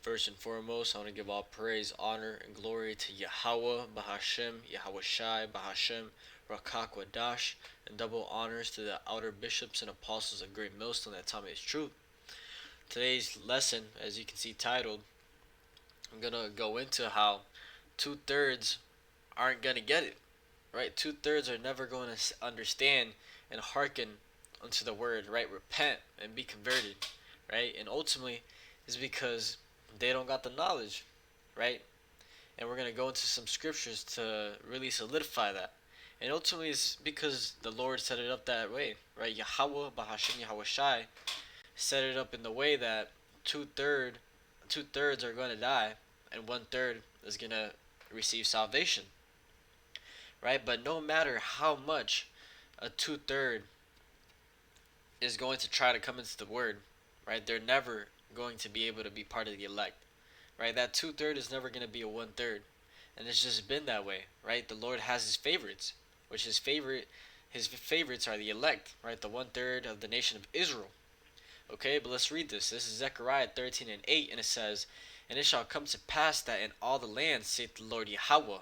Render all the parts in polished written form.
First and foremost, I want to give all praise, honor, and glory to Yahweh, Bahashem, Yahweh Shai, Bahashem, Rakakwadash, and double honors to the outer bishops and apostles of Great Millstone that taught me its truth. Today's lesson, as you can see titled, I'm going to go into how two-thirds aren't going to get it, right? Two-thirds are never going to understand and hearken unto the word, right? Repent and be converted, right? And ultimately, is because they don't got the knowledge, right? And we're going to go into some scriptures to really solidify that. And ultimately, it's because the Lord set it up that way, right? Yahweh, Bahashim, Yahweh Shai, set it up in the way that two thirds are going to die, and one third is going to receive salvation, right? But no matter how much a two-third is going to try to come into the word, right? They're never going to be able to be part of the elect, right? That two-third is never going to be a one-third, and it's just been that way, right? The Lord has His favorites, which His favorites are the elect, right? The one-third of the nation of Israel. Okay, but let's read this. This is Zechariah 13 and 8, and it says, "And it shall come to pass that in all the land, saith the Lord Yahweh,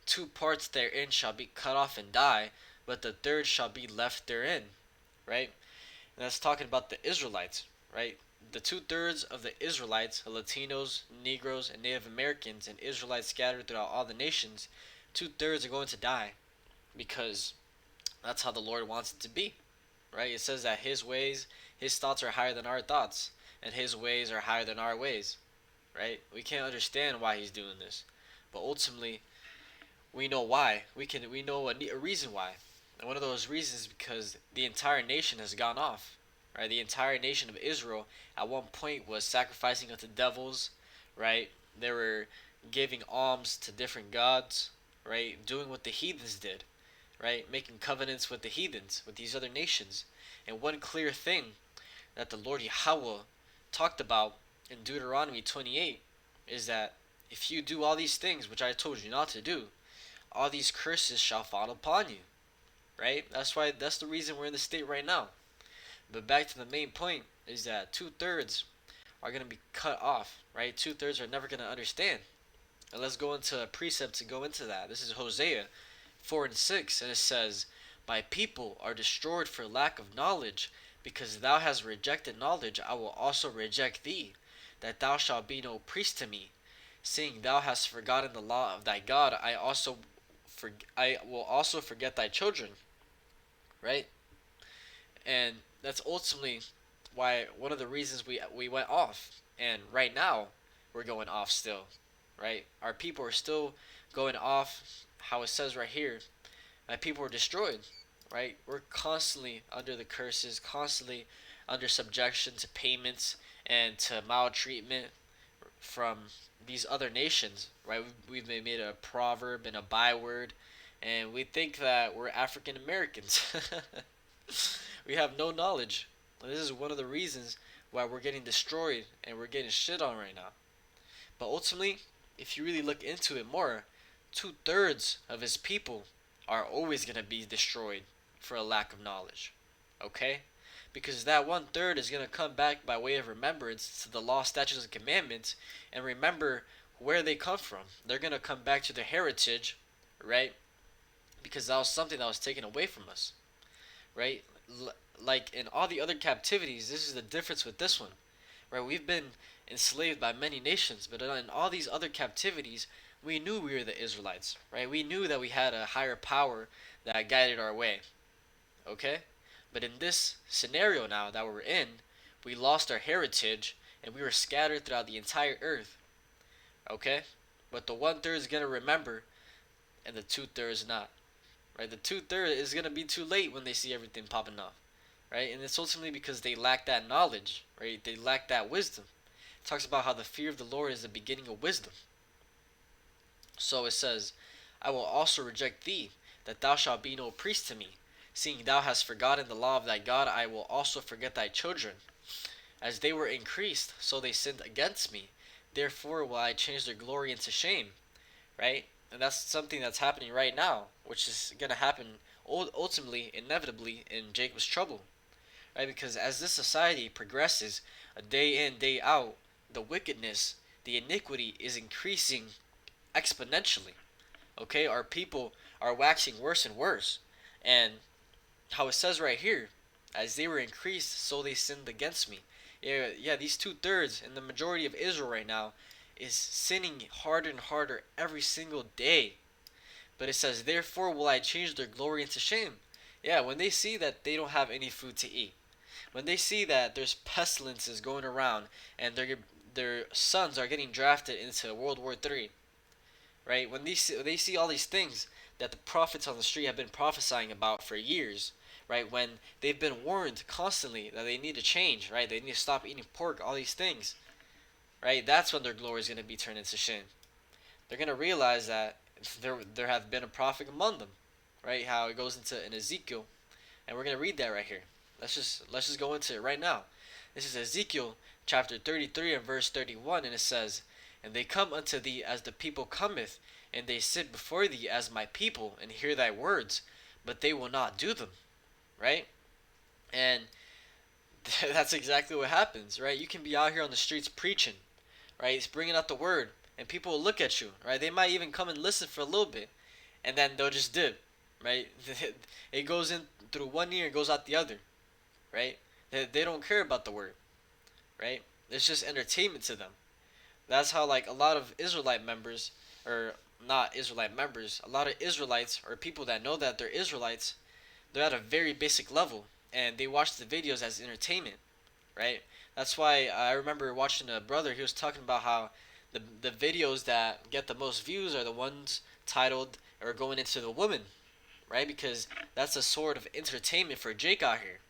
two parts therein shall be cut off and die, but the third shall be left therein." Right? And that's talking about the Israelites, right? The two-thirds of the Israelites, Latinos, Negroes, and Native Americans, and Israelites scattered throughout all the nations, two-thirds are going to die because that's how the Lord wants it to be, right? It says that His thoughts are higher than our thoughts, and His ways are higher than our ways, right? We can't understand why He's doing this, but ultimately, we know why. We know a reason why, and one of those reasons is because the entire nation has gone off, right? The entire nation of Israel at one point was sacrificing unto devils, right? They were giving alms to different gods, right? Doing what the heathens did, right? Making covenants with the heathens, with these other nations. And one clear thing that the Lord Yahweh talked about in Deuteronomy 28 is that if you do all these things which I told you not to do, all these curses shall fall upon you, right? That's the reason we're in the state right now. But back to the main point is that two-thirds are going to be cut off, right? Two-thirds are never going to understand. And let's go into a precept to go into that. This is Hosea 4 and 6, and it says, "My people are destroyed for lack of knowledge. Because thou hast rejected knowledge, I will also reject thee, that thou shalt be no priest to me. Seeing thou hast forgotten the law of thy God, I will also forget thy children." Right? And that's ultimately why one of the reasons we went off. And right now, we're going off still. Right? Our people are still going off, how it says right here. My people are destroyed. Right? We're constantly under the curses, constantly under subjection to payments and to maltreatment from these other nations, right? We've made a proverb and a byword, and we think that we're African Americans. We have no knowledge. And this is one of the reasons why we're getting destroyed and we're getting shit on right now. But ultimately, if you really look into it more, two-thirds of his people are always going to be destroyed for a lack of knowledge. Okay? Because that one-third is going to come back by way of remembrance to the law, statutes, and commandments and remember where they come from. They're going to come back to their heritage, right? Because that was something that was taken away from us, right? Like in all the other captivities, this is the difference with this one, right? We've been enslaved by many nations, but in all these other captivities, we knew we were the Israelites, right? We knew that we had a higher power that guided our way, okay? But in this scenario now that we're in, we lost our heritage and we were scattered throughout the entire earth, okay? But the one-third is going to remember and the two-thirds not, right? The two-thirds is going to be too late when they see everything popping off, right? And it's ultimately because they lack that knowledge, right? They lack that wisdom. It talks about how the fear of the Lord is the beginning of wisdom. So it says, "I will also reject thee, that thou shalt be no priest to me. Seeing thou hast forgotten the law of thy God, I will also forget thy children. As they were increased, so they sinned against me. Therefore will I change their glory into shame." Right? And that's something that's happening right now, which is going to happen ultimately, inevitably, in Jacob's trouble. Right? Because as this society progresses, day in, day out, the wickedness the iniquity is increasing exponentially. Okay, our people are waxing worse and worse. And how it says right here, as they were increased, so they sinned against me. Yeah, these 2/3 and the majority of Israel right now is sinning harder and harder every single day. But it says, therefore will I change their glory into shame. Yeah, when they see that they don't have any food to eat, when they see that there's pestilences going around and their sons are getting drafted into World War III, right? When they see all these things that the prophets on the street have been prophesying about for years, right? When they've been warned constantly that they need to change, right? They need to stop eating pork, all these things, right? That's when their glory is going to be turned into shame. They're going to realize that there have been a prophet among them, right? How it goes into in Ezekiel, and we're going to read that right here. Let's just go into it right now. This is Ezekiel chapter 33 and verse 31, and it says, "And they come unto thee as the people cometh, and they sit before thee as my people, and hear thy words, but they will not do them." Right? And that's exactly what happens, right? You can be out here on the streets preaching, right? It's bringing out the word, and people will look at you, right? They might even come and listen for a little bit, and then they'll just dip, right? It goes in through one ear and goes out the other, right? They don't care about the word, right? It's just entertainment to them. That's how like a lot of Israelite members, or not Israelite members, a lot of Israelites or people that know that they're Israelites, they're at a very basic level, and they watch the videos as entertainment, right? That's why I remember watching a brother. He was talking about how the videos that get the most views are the ones titled or going into the woman, right? Because that's a sort of entertainment for Jake out here.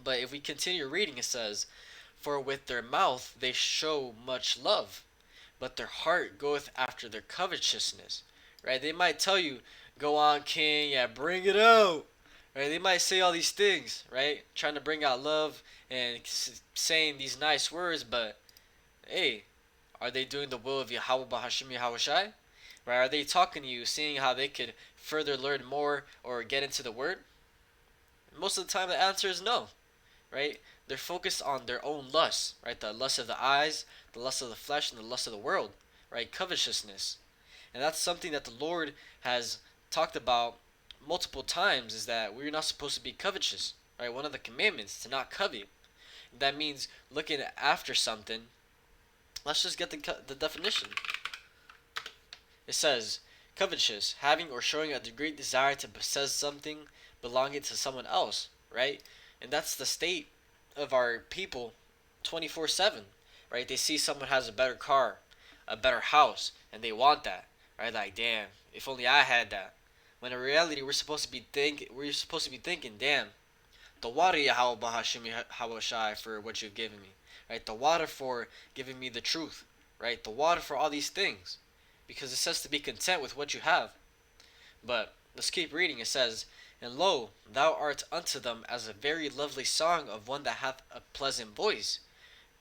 But if we continue reading, it says, "For with their mouth they show much love, but their heart goeth after their covetousness." Right? They might tell you, "Go on, king, yeah, bring it out." Right? They might say all these things, right? Trying to bring out love and saying these nice words, but hey, are they doing the will of Yahweh Bahashim Yahweh Shai? Right? Are they talking to you, seeing how they could further learn more or get into the word? Most of the time, the answer is no, right? They're focused on their own lusts, right? The lust of the eyes, the lust of the flesh, and the lust of the world, right? Covetousness. And that's something that the Lord has talked about multiple times, is that we're not supposed to be covetous, right? One of the commandments is to not covet. That means looking after something. Let's just get the definition. It says, covetous, having or showing a great desire to possess something belonging to someone else, right? And that's the state of our people 24/7, right? They see someone has a better car, a better house, and they want that, right? Like, damn, if only I had that. When in reality, we're supposed to be thinking, damn, the water Yahweh Bahashim Yahweh Shai for what you've given me, right? The water for giving me the truth, right? The water for all these things, because it says to be content with what you have. But let's keep reading. It says, "And lo, thou art unto them as a very lovely song of one that hath a pleasant voice,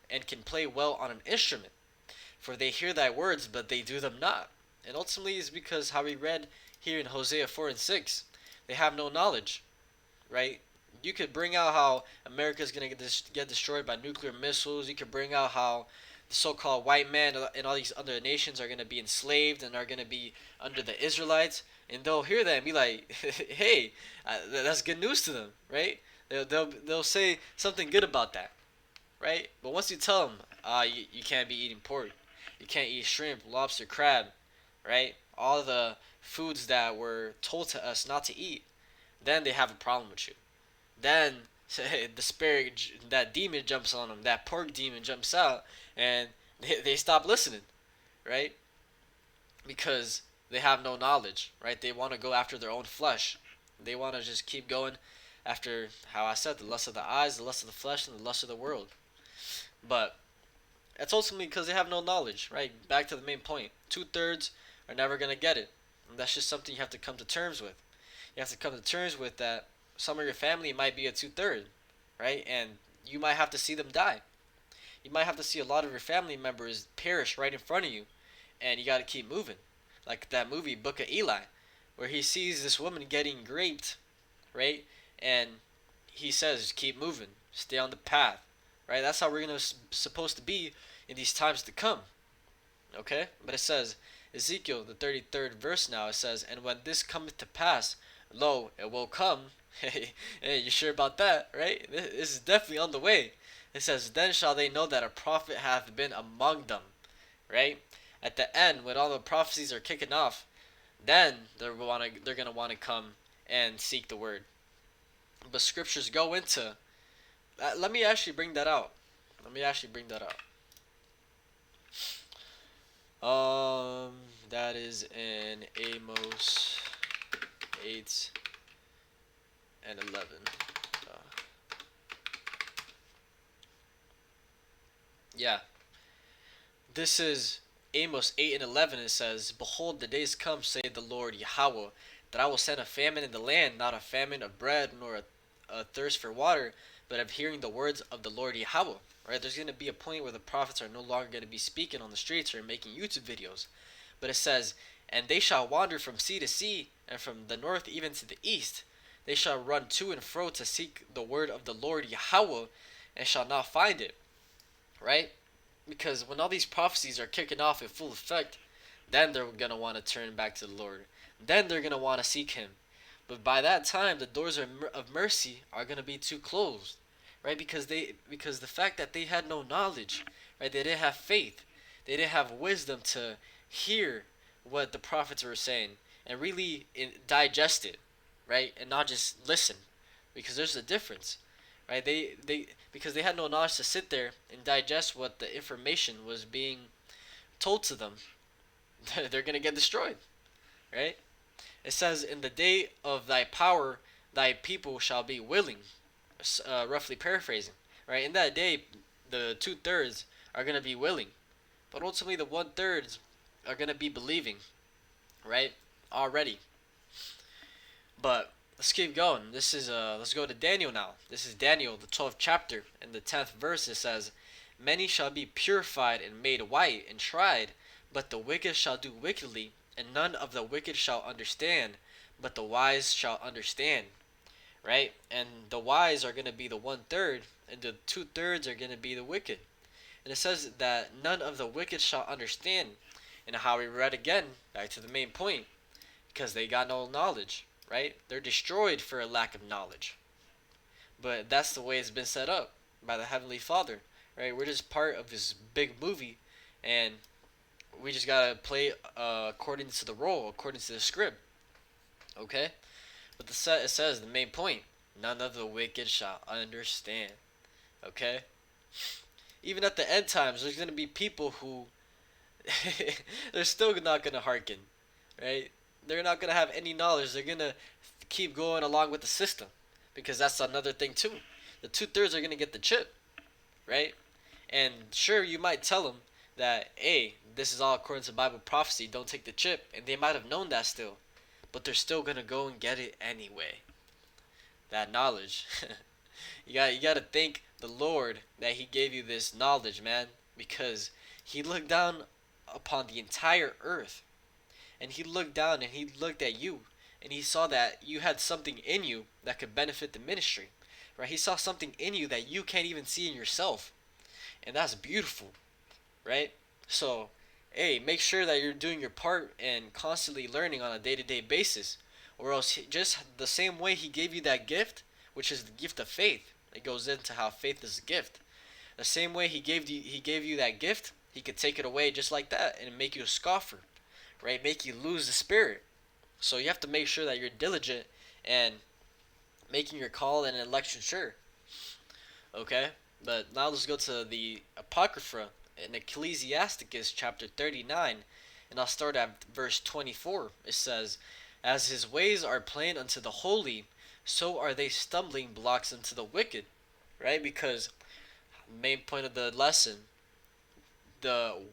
and can play well on an instrument. For they hear thy words, but they do them not." And ultimately is because how we read here in Hosea 4 and 6, they have no knowledge, right? You could bring out how America is going to get destroyed by nuclear missiles. You could bring out how the so-called white man and all these other nations are going to be enslaved and are going to be under the Israelites, and they'll hear that and be like, "Hey, that's good news to them," right? They'll say something good about that, right? But once you tell them, you can't be eating pork, you can't eat shrimp, lobster, crab, right? All the foods that were told to us not to eat, then they have a problem with you. Then the spirit, that demon jumps on them, that pork demon jumps out, and they stop listening, right? Because they have no knowledge, right? They want to go after their own flesh. They want to just keep going after, how I said, the lust of the eyes, the lust of the flesh, and the lust of the world. But that's ultimately because they have no knowledge, right? Back to the main point. 2/3 are never going to get it. And that's just something you have to come to terms with. You have to come to terms with that some of your family might be a 2/3, right? And you might have to see them die. You might have to see a lot of your family members perish right in front of you, and you got to keep moving. Like that movie Book of Eli, where he sees this woman getting raped, right? And he says, "Keep moving, stay on the path," right? That's how we're supposed to be in these times to come. Okay? But it says, Ezekiel, the 33rd verse now, it says, "And when this cometh to pass, lo, it will come." Hey, you sure about that, right? This is definitely on the way. It says, "Then shall they know that a prophet hath been among them." Right? At the end, when all the prophecies are kicking off, then they're gonna wanna come and seek the word. But scriptures go into. Let me actually bring that out. Let me actually bring that out. That is in Amos 8 and 11. Yeah, this is Amos 8 and 11. It says, "Behold, the days come, saith the Lord Yahweh, that I will send a famine in the land, not a famine of bread, nor a thirst for water, but of hearing the words of the Lord Yahweh." Right? There's going to be a point where the prophets are no longer going to be speaking on the streets or making YouTube videos. But it says, "And they shall wander from sea to sea, and from the north even to the east. They shall run to and fro to seek the word of the Lord Yahweh, and shall not find it." Right? Because when all these prophecies are kicking off in full effect, then they're going to want to turn back to the Lord. Then they're going to want to seek Him. But by that time, the doors of mercy are going to be too closed. Right? Because the fact that they had no knowledge, right? They didn't have faith. They didn't have wisdom to hear what the prophets were saying and really digest it, right? And not just listen, because there's a difference, right? They because they had no knowledge to sit there and digest what the information was being told to them. They're gonna get destroyed, right? It says, "In the day of thy power, thy people shall be willing." Roughly paraphrasing, right? In that day, the 2/3 are gonna be willing, but ultimately the 1/3 are gonna be believing, right? Already. But let's keep going. This is let's go to Daniel now. This is Daniel, the 12th chapter, and the 10th verse. It says, "Many shall be purified and made white and tried, but the wicked shall do wickedly, and none of the wicked shall understand, but the wise shall understand." Right? And the wise are going to be the 1/3, and the 2/3 are going to be the wicked. And it says that none of the wicked shall understand. And how we read again, back to the main point, because they got no knowledge, right? They're destroyed for a lack of knowledge. But that's the way it's been set up by the Heavenly Father, right? We're just part of this big movie, and we just gotta play according to the role, according to the script, okay? But it says the main point: none of the wicked shall understand, okay? Even at the end times, there's gonna be people who they're still not gonna hearken, right? They're not gonna have any knowledge. They're gonna keep going along with the system, because that's another thing too. The 2/3 are gonna get the chip, right? And sure, you might tell them that, hey, this is all according to Bible prophecy. Don't take the chip, and they might have known that still, but they're still gonna go and get it anyway. That knowledge. You gotta thank the Lord that He gave you this knowledge, man, because He looked down upon the entire earth, and He looked down and He looked at you, and He saw that you had something in you that could benefit the ministry, right? He saw something in you that you can't even see in yourself, and that's beautiful, right? So, hey, make sure that you're doing your part and constantly learning on a day-to-day basis, or else just the same way He gave you that gift, which is the gift of faith. It goes into how faith is a gift. The same way he gave you that gift, He could take it away just like that and make you a scoffer, right? Make you lose the spirit. So you have to make sure that you're diligent and making your call and election sure. Okay? But now let's go to the Apocrypha in Ecclesiasticus chapter 39, and I'll start at verse 24. It says, "As his ways are plain unto the holy, so are they stumbling blocks unto the wicked." Right? Because main point of the lesson, the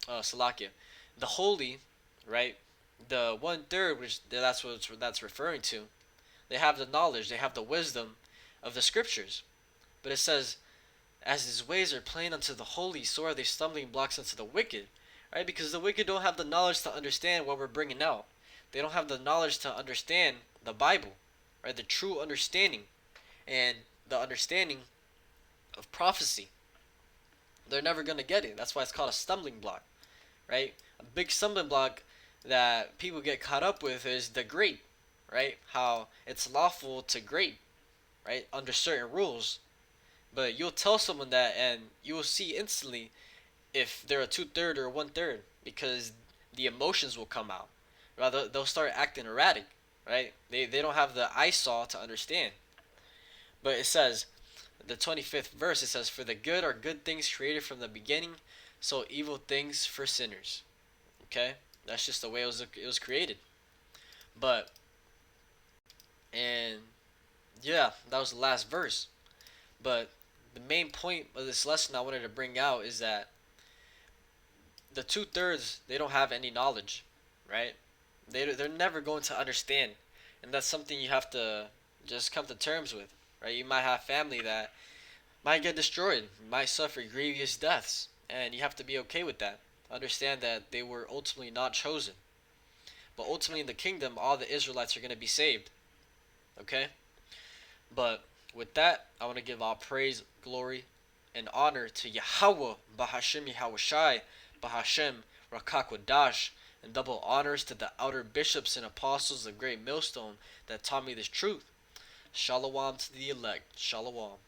Salakia, the holy, right? The 1/3, which that's referring to, they have the knowledge, they have the wisdom of the scriptures. But it says, "As his ways are plain unto the holy, so are they stumbling blocks unto the wicked." Right? Because the wicked don't have the knowledge to understand what we're bringing out. They don't have the knowledge to understand the Bible, right? The true understanding and the understanding of prophecy. they're never gonna get it. That's why it's called a stumbling block, right? A big stumbling block that people get caught up with is the grape, right? How it's lawful to grape, right, under certain rules. But you'll tell someone that, and you will see instantly if they're a 2/3 or 1/3, because the emotions will come out. Rather, they'll start acting erratic, right? They don't have the eyesore to understand. But it says, the 25th verse, it says, "For the good are good things created from the beginning, so evil things for sinners." Okay, that's just the way it was created. But and yeah, that was the last verse. But the main point of this lesson I wanted to bring out is that the 2/3, they don't have any knowledge, right? They're never going to understand, and that's something you have to just come to terms with, right? You might have family that might get destroyed, might suffer grievous deaths, and you have to be okay with that. Understand that they were ultimately not chosen, but ultimately in the kingdom, all the Israelites are going to be saved. Okay, but with that, I want to give all praise, glory, and honor to Yahweh, Bahashem Yahushai, Bahashem Rakakwadash, and double honors to the outer bishops and apostles of Great Millstone that taught me this truth. Shalom to the elect. Shalom.